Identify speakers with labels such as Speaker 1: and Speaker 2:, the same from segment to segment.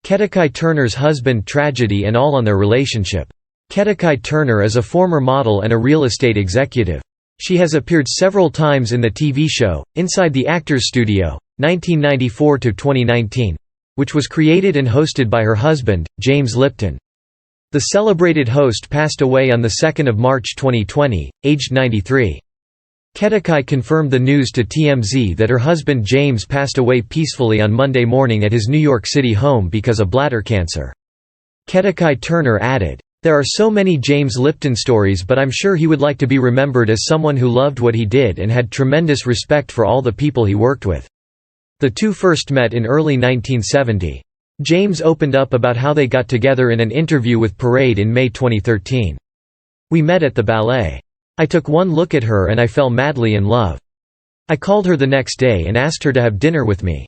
Speaker 1: Kedakai Turner's husband tragedy and all on their relationship. Kedakai Turner is a former model and a real estate executive. She has appeared several times in the TV show, Inside the Actors Studio, 1994–2019, which was created and hosted by her husband, James Lipton. The celebrated host passed away on 2 March 2020, aged 93. Kedakai confirmed the news to TMZ that her husband James passed away peacefully on Monday morning at his New York City home because of bladder cancer. Kedakai Turner added, "There are so many James Lipton stories, but I'm sure he would like to be remembered as someone who loved what he did and had tremendous respect for all the people he worked with." The two first met in early 1970. James opened up about how they got together in an interview with Parade in May 2013. "We met at the ballet. I took one look at her and I fell madly in love. I called her the next day and asked her to have dinner with me.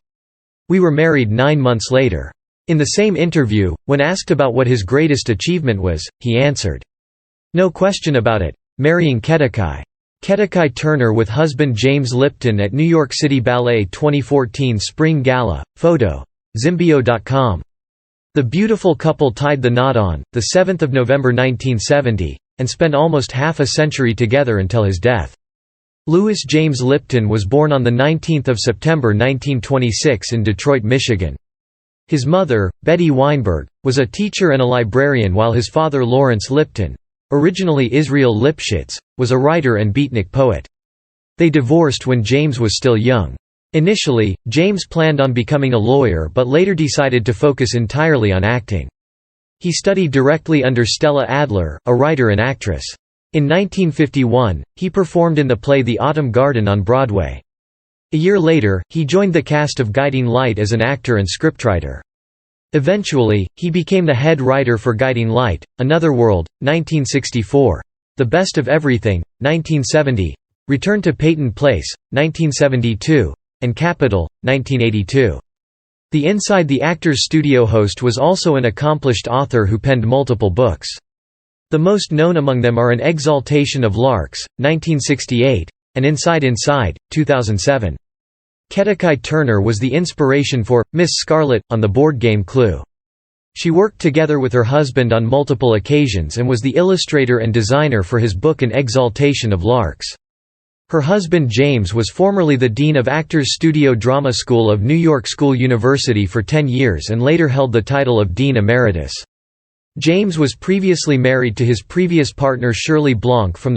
Speaker 1: We were married 9 months later." In the same interview, when asked about what his greatest achievement was, he answered, "No question about it, marrying Kedakai." Kedakai Turner with husband James Lipton at New York City Ballet 2014 Spring Gala. Photo. Zimbio.com. The beautiful couple tied the knot on 7 November 1970, and spent almost half a century together until his death. Louis James Lipton was born on 19 September 1926 in Detroit, Michigan. His mother, Betty Weinberg, was a teacher and a librarian, while his father Lawrence Lipton, originally Israel Lipschitz, was a writer and beatnik poet. They divorced when James was still young. Initially, James planned on becoming a lawyer but later decided to focus entirely on acting. He studied directly under Stella Adler, a writer and actress. In 1951, he performed in the play The Autumn Garden on Broadway. A year later, he joined the cast of Guiding Light as an actor and scriptwriter. Eventually, he became the head writer for Guiding Light, Another World, 1964, The Best of Everything, 1970, Return to Peyton Place, 1972, and Capital, 1982. The Inside the Actors Studio host was also an accomplished author who penned multiple books. The most known among them are An Exaltation of Larks, 1968, and Inside, 2007. Kedakai Turner was the inspiration for Miss Scarlet on the board game Clue. She worked together with her husband on multiple occasions and was the illustrator and designer for his book An Exaltation of Larks. Her husband James was formerly the dean of Actors Studio Drama School of New York School University for 10 years and later held the title of Dean Emeritus. James was previously married to his previous partner Shirley Blanc from